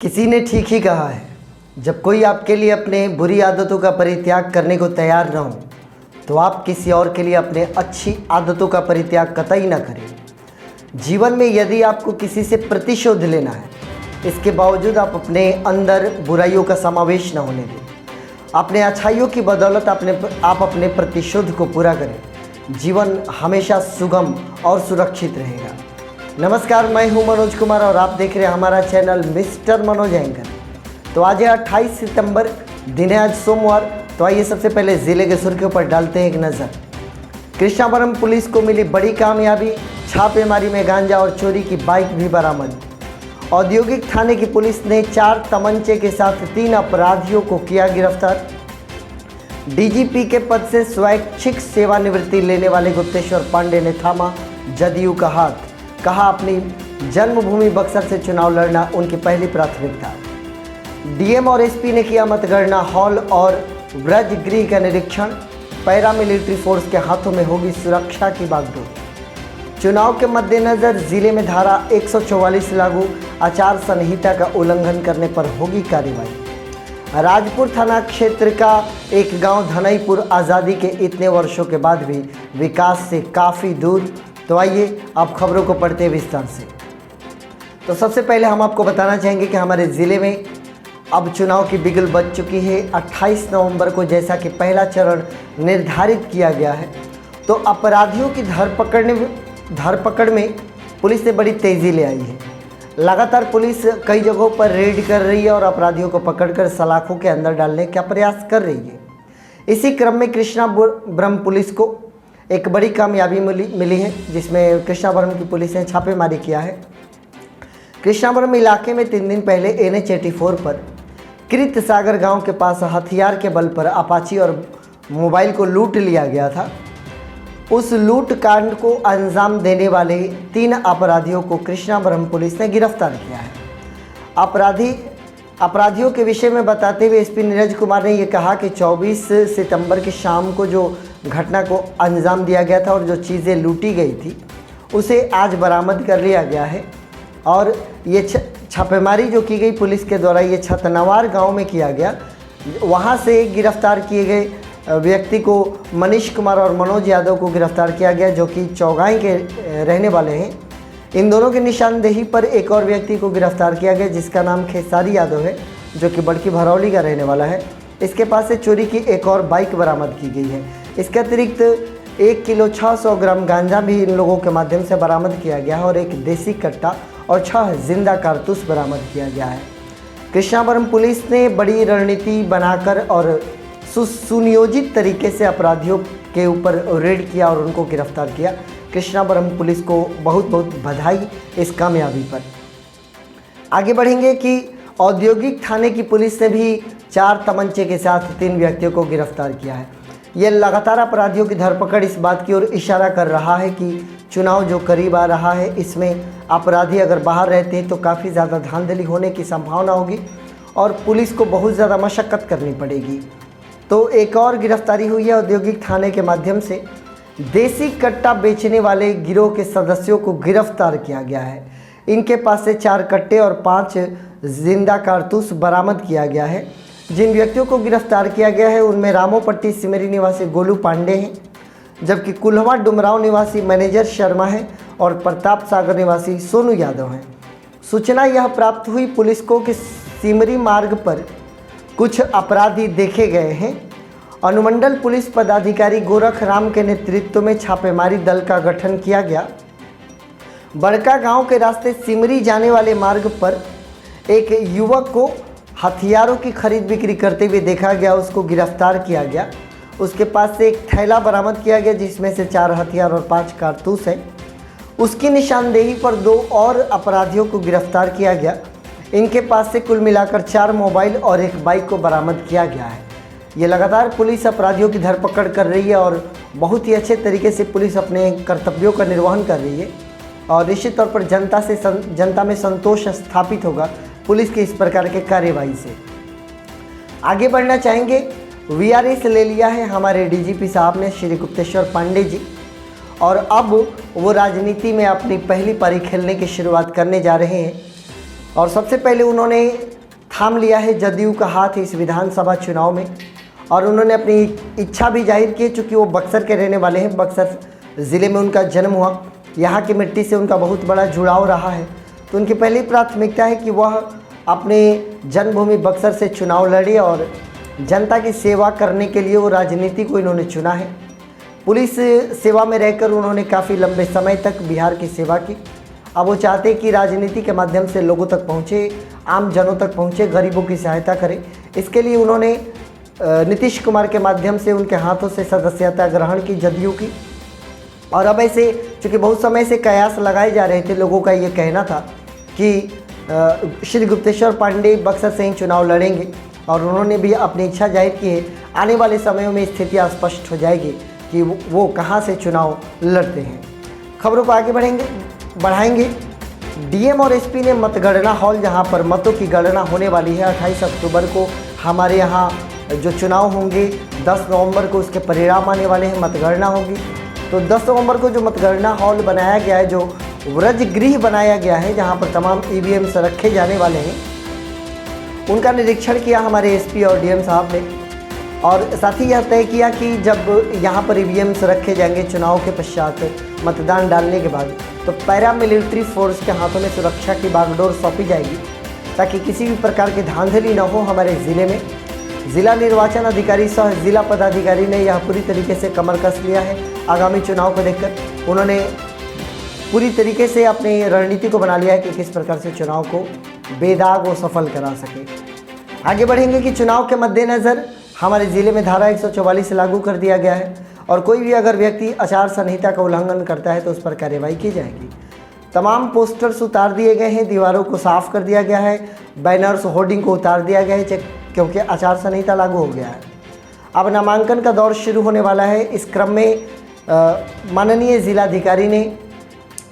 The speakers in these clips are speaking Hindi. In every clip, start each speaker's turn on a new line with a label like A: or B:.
A: किसी ने ठीक ही कहा है, जब कोई आपके लिए अपने बुरी आदतों का परित्याग करने को तैयार न हो तो आप किसी और के लिए अपने अच्छी आदतों का परित्याग कतई ना करें। जीवन में यदि आपको किसी से प्रतिशोध लेना है, इसके बावजूद आप अपने अंदर बुराइयों का समावेश न होने दें। अपने अच्छाइयों की बदौलत आप अपने प्रतिशोध को पूरा करें। जीवन हमेशा सुगम और सुरक्षित रहेगा। नमस्कार, मैं हूं मनोज कुमार और आप देख रहे हैं हमारा चैनल मिस्टर मनोज एंकर। तो आज है 28 सितंबर, दिन है आज सोमवार। तो आइए सबसे पहले ज़िले के सुर्खियों पर डालते हैं एक नज़र। कृष्णापुरम पुलिस को मिली बड़ी कामयाबी, छापेमारी में गांजा और चोरी की बाइक भी बरामद। औद्योगिक थाने की पुलिस ने 4 तमंचे के साथ 3 अपराधियों को किया गिरफ्तार। डीजीपी के पद से स्वैच्छिक सेवानिवृत्ति लेने वाले गुप्तेश्वर पांडे ने थामा जदयू का हाथ, कहा अपनी जन्मभूमि बक्सर से चुनाव लड़ना उनकी पहली प्राथमिकता। डीएम और एसपी ने किया मतगणना हॉल और ब्रजगृह का निरीक्षण। पैरामिलिट्री फोर्स के हाथों में होगी सुरक्षा की बागडोर। चुनाव के मद्देनजर जिले में धारा 144 लागू, आचार संहिता का उल्लंघन करने पर होगी कार्रवाई। राजपुर थाना क्षेत्र का एक गांव धनईपुर आज़ादी के इतने वर्षों के बाद भी विकास से काफ़ी दूर। तो आइए आप खबरों को पढ़ते हैं विस्तार से। तो सबसे पहले हम आपको बताना चाहेंगे कि हमारे ज़िले में अब चुनाव की बिगुल बज चुकी है। 28 नवंबर को जैसा कि पहला चरण निर्धारित किया गया है, तो अपराधियों की धरपकड़ में पुलिस ने बड़ी तेज़ी ले आई है। लगातार पुलिस कई जगहों पर रेड कर रही है और अपराधियों को पकड़कर सलाखों के अंदर डालने का प्रयास कर रही है। इसी क्रम में कृष्णापुरम पुलिस को एक बड़ी कामयाबी मिली है, जिसमें कृष्णापुरम की पुलिस ने छापेमारी किया है। कृष्णापुरम इलाके में 3 दिन पहले NH 84 पर कृत सागर गांव के पास हथियार के बल पर अपाची और मोबाइल को लूट लिया गया था। उस लूट कांड को अंजाम देने वाले 3 अपराधियों को कृष्णापुरम पुलिस ने गिरफ्तार किया है। अपराधियों के विषय में बताते हुए एसपी नीरज कुमार ने यह कहा कि 24 सितंबर की शाम को जो घटना को अंजाम दिया गया था और जो चीज़ें लूटी गई थी उसे आज बरामद कर लिया गया है। और ये छापेमारी जो की गई पुलिस के द्वारा, ये छतनवार गांव में किया गया। वहां से गिरफ्तार किए गए व्यक्ति को मनीष कुमार और मनोज यादव को गिरफ्तार किया गया, जो कि चौगाई के रहने वाले हैं। इन दोनों की निशानदेही पर एक और व्यक्ति को गिरफ्तार किया गया, जिसका नाम खेसारी यादव है, जो कि बड़की भरौली का रहने वाला है। इसके पास से चोरी की एक और बाइक बरामद की गई है। इसके अतिरिक्त 1 किलो 600 ग्राम गांजा भी इन लोगों के माध्यम से बरामद किया गया है और एक देसी कट्टा और 6 जिंदा कारतूस बरामद किया गया है। कृष्णापुरम पुलिस ने बड़ी रणनीति बनाकर और सुनियोजित तरीके से अपराधियों के ऊपर रेड किया और उनको गिरफ्तार किया। कृष्णापुरम पुलिस को बहुत बहुत बधाई इस कामयाबी पर। आगे बढ़ेंगे कि औद्योगिक थाने की पुलिस ने भी 4 तमंचे के साथ 3 व्यक्तियों को गिरफ्तार किया है। यह लगातार अपराधियों की धरपकड़ इस बात की ओर इशारा कर रहा है कि चुनाव जो करीब आ रहा है, इसमें अपराधी अगर बाहर रहते हैं तो काफ़ी ज़्यादा धांधली होने की संभावना होगी और पुलिस को बहुत ज़्यादा मशक्क़त करनी पड़ेगी। तो एक और गिरफ्तारी हुई है औद्योगिक थाने के माध्यम से। देसी कट्टा बेचने वाले गिरोह के सदस्यों को गिरफ्तार किया गया है। इनके पास से 4 कट्टे और 5 जिंदा कारतूस बरामद किया गया है। जिन व्यक्तियों को गिरफ्तार किया गया है उनमें रामोपट्टी सिमरी निवासी गोलू पांडे हैं, जबकि कुल्हवा डुमराव निवासी मैनेजर शर्मा है और प्रताप सागर निवासी सोनू यादव हैं। सूचना यह प्राप्त हुई पुलिस को कि सिमरी मार्ग पर कुछ अपराधी देखे गए हैं। अनुमंडल पुलिस पदाधिकारी गोरख राम के नेतृत्व में छापेमारी दल का गठन किया गया। बड़का गांव के रास्ते सिमरी जाने वाले मार्ग पर एक युवक को हथियारों की खरीद बिक्री करते हुए देखा गया, उसको गिरफ्तार किया गया। उसके पास से एक थैला बरामद किया गया, जिसमें से 4 हथियार और 5 कारतूस हैं। उसकी निशानदेही पर 2 और अपराधियों को गिरफ्तार किया गया। इनके पास से कुल मिलाकर 4 मोबाइल और एक बाइक को बरामद किया गया है। ये लगातार पुलिस अपराधियों की धरपकड़ कर रही है और बहुत ही अच्छे तरीके से पुलिस अपने कर्तव्यों का निर्वहन कर रही है और निश्चित तौर पर जनता में संतोष स्थापित होगा पुलिस की इस प्रकार के कार्यवाही से। आगे बढ़ना चाहेंगे, VRS ले लिया है हमारे डीजीपी साहब ने, श्री गुप्तेश्वर पांडे जी, और अब वो राजनीति में अपनी पहली पारी खेलने की शुरुआत करने जा रहे हैं। और सबसे पहले उन्होंने थाम लिया है जदयू का हाथ इस विधानसभा चुनाव में, और उन्होंने अपनी इच्छा भी जाहिर की, चूँकि वो बक्सर के रहने वाले हैं, बक्सर ज़िले में उनका जन्म हुआ, यहाँ की मिट्टी से उनका बहुत बड़ा जुड़ाव रहा है। तो उनकी पहली प्राथमिकता है कि वह अपने जन्मभूमि बक्सर से चुनाव लड़े और जनता की सेवा करने के लिए वो राजनीति को इन्होंने चुना है। पुलिस सेवा में रहकर उन्होंने काफ़ी लंबे समय तक बिहार की सेवा की। अब वो चाहते कि राजनीति के माध्यम से लोगों तक पहुँचे, आम जनों तक पहुँचे, गरीबों की सहायता करें। इसके लिए उन्होंने नीतीश कुमार के माध्यम से उनके हाथों से सदस्यता ग्रहण की जदयू की। और अब ऐसे चूँकि बहुत समय से कयास लगाए जा रहे थे, लोगों का ये कहना था कि श्री गुप्तेश्वर पांडे बक्सर से ही चुनाव लड़ेंगे, और उन्होंने भी अपनी इच्छा जाहिर की है। आने वाले समयों में स्थितियाँ स्पष्ट हो जाएगी कि वो कहाँ से चुनाव लड़ते हैं। खबरों को आगे बढ़ाएंगे। डीएम और एसपी ने मतगणना हॉल, जहाँ पर मतों की गणना होने वाली है 28 अक्टूबर को हमारे यहाँ जो चुनाव होंगे, 10 नवंबर को उसके परिणाम आने वाले हैं, मतगणना होगी। तो 10 नवंबर को जो मतगणना हॉल बनाया गया है, जो व्रजगृह बनाया गया है, जहाँ पर तमाम ईवीएम्स रखे जाने वाले हैं, उनका निरीक्षण किया हमारे एसपी और डीएम साहब ने। और साथ ही यह तय किया कि जब यहाँ पर ईवीएम्स रखे जाएंगे चुनाव के पश्चात, मतदान डालने के बाद, तो पैरामिलिट्री फोर्स के हाथों में सुरक्षा की बागडोर सौंपी जाएगी, ताकि किसी भी प्रकार की धांधली न हो हमारे ज़िले में। ज़िला निर्वाचन अधिकारी सह जिला पदाधिकारी ने यह पूरी तरीके से कमर कस लिया है। आगामी चुनाव को देखकर उन्होंने पूरी तरीके से अपनी रणनीति को बना लिया है कि किस प्रकार से चुनाव को बेदाग व सफल करा सके। आगे बढ़ेंगे कि चुनाव के मद्देनज़र हमारे ज़िले में धारा 144 लागू कर दिया गया है, और कोई भी अगर व्यक्ति आचार संहिता का उल्लंघन करता है तो उस पर कार्रवाई की जाएगी। तमाम पोस्टर्स उतार दिए गए हैं, दीवारों को साफ कर दिया गया है, बैनर्स होर्डिंग को उतार दिया गया है, क्योंकि आचार संहिता लागू हो गया है। अब नामांकन का दौर शुरू होने वाला है। इस क्रम में माननीय जिलाधिकारी ने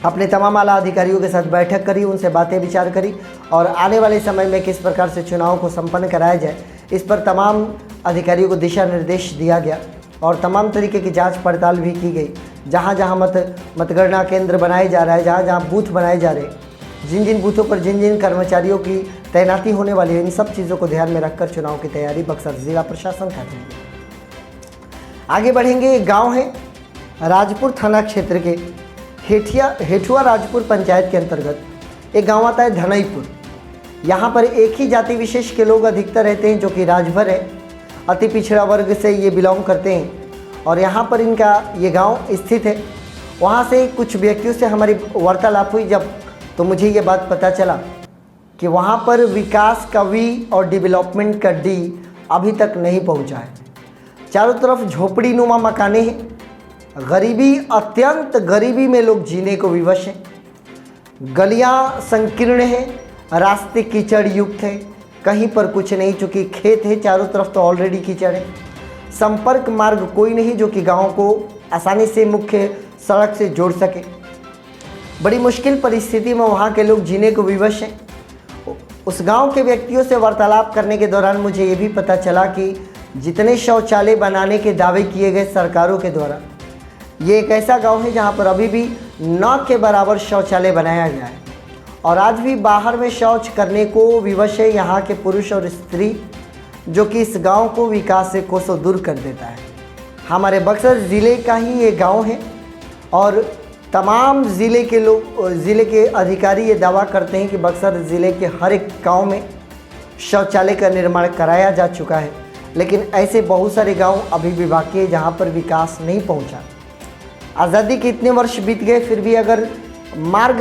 A: अपने तमाम आला अधिकारियों के साथ बैठक करी, उनसे बातें विचार करी, और आने वाले समय में किस प्रकार से चुनाव को संपन्न कराया जाए, इस पर तमाम अधिकारियों को दिशा निर्देश दिया गया, और तमाम तरीके की जांच पड़ताल भी की गई। जहां जहां मतगणना केंद्र बनाए जा रहा है, जहां जहां बूथ बनाए जा रहे हैं, जिन जिन बूथों पर जिन जिन कर्मचारियों की तैनाती होने वाली है, इन सब चीज़ों को ध्यान में रखकर चुनाव की तैयारी बक्सर जिला प्रशासन कर रही है। आगे बढ़ेंगे। एक गाँव है राजपुर थाना क्षेत्र के हेठुआ राजपुर पंचायत के अंतर्गत एक गांव आता है धनईपुर। यहाँ पर एक ही जाति विशेष के लोग अधिकतर रहते हैं, जो कि राजभर है। अति पिछड़ा वर्ग से ये बिलोंग करते हैं, और यहाँ पर इनका ये गांव स्थित है। वहाँ से कुछ व्यक्तियों से हमारी वार्तालाप हुई जब, तो मुझे ये बात पता चला कि वहाँ पर विकास का वी और डेवलपमेंट का डी अभी तक नहीं पहुँचा है। चारों तरफ झोपड़ी नुमा मकाने हैं, गरीबी, अत्यंत गरीबी में लोग जीने को विवश हैं। गलियां संकीर्ण हैं, रास्ते कीचड़ युक्त हैं, कहीं पर कुछ नहीं, चूँकि खेत है चारों तरफ, तो ऑलरेडी कीचड़ है। संपर्क मार्ग कोई नहीं जो कि गांव को आसानी से मुख्य सड़क से जोड़ सके। बड़ी मुश्किल परिस्थिति में वहां के लोग जीने को विवश हैं। उस गांव के व्यक्तियों से वार्तालाप करने के दौरान मुझे ये भी पता चला कि जितने शौचालय बनाने के दावे किए गए सरकारों के द्वारा, ये एक ऐसा गांव है जहां पर अभी भी न के बराबर शौचालय बनाया गया है, और आज भी बाहर में शौच करने को विवश है यहाँ के पुरुष और स्त्री, जो कि इस गांव को विकास से कोसों दूर कर देता है। हमारे बक्सर ज़िले का ही ये गांव है, और तमाम ज़िले के लोग, ज़िले के अधिकारी ये दावा करते हैं कि बक्सर ज़िले के हर एक गाँव में शौचालय का निर्माण कराया जा चुका है। लेकिन ऐसे बहुत सारे गाँव अभी भी बाकी है जहाँ पर विकास नहीं पहुँचा। आज़ादी के इतने वर्ष बीत गए, फिर भी अगर मार्ग,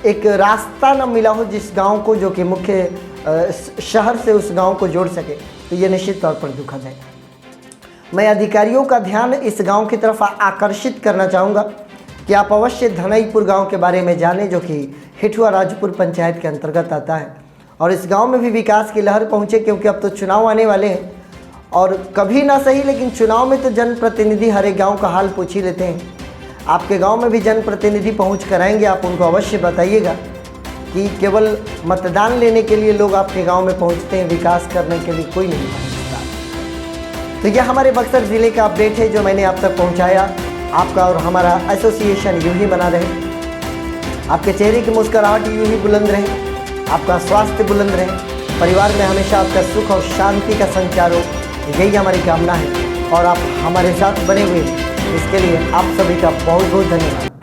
A: एक रास्ता न मिला हो जिस गांव को, जो कि मुख्य शहर से उस गांव को जोड़ सके, तो ये निश्चित तौर पर दुखद है। मैं अधिकारियों का ध्यान इस गांव की तरफ आकर्षित करना चाहूँगा कि आप अवश्य धनईपुर गांव के बारे में जानें, जो कि हेठुआ राजपुर पंचायत के अंतर्गत आता है, और इस गाँव में भी विकास की लहर पहुँचे, क्योंकि अब तो चुनाव आने वाले हैं। और कभी ना सही, लेकिन चुनाव में तो जनप्रतिनिधि हर एक गाँव का हाल पूछ ही लेते हैं। आपके गांव में भी जनप्रतिनिधि पहुंच कर आएंगे, आप उनको अवश्य बताइएगा कि केवल मतदान लेने के लिए लोग आपके गांव में पहुंचते हैं, विकास करने के लिए कोई नहीं पहुंचता। तो यह हमारे बक्सर ज़िले का अपडेट है जो मैंने आप तक पहुंचाया। आपका और हमारा एसोसिएशन यूँ ही बना रहे, आपके चेहरे की मुस्कुराहट यूँ ही बुलंद रहे, आपका स्वास्थ्य बुलंद रहे, परिवार में हमेशा आपका सुख और शांति का संचार हो, यही हमारी कामना है। और आप हमारे साथ बने हुए इसके लिए आप सभी का बहुत बहुत धन्यवाद।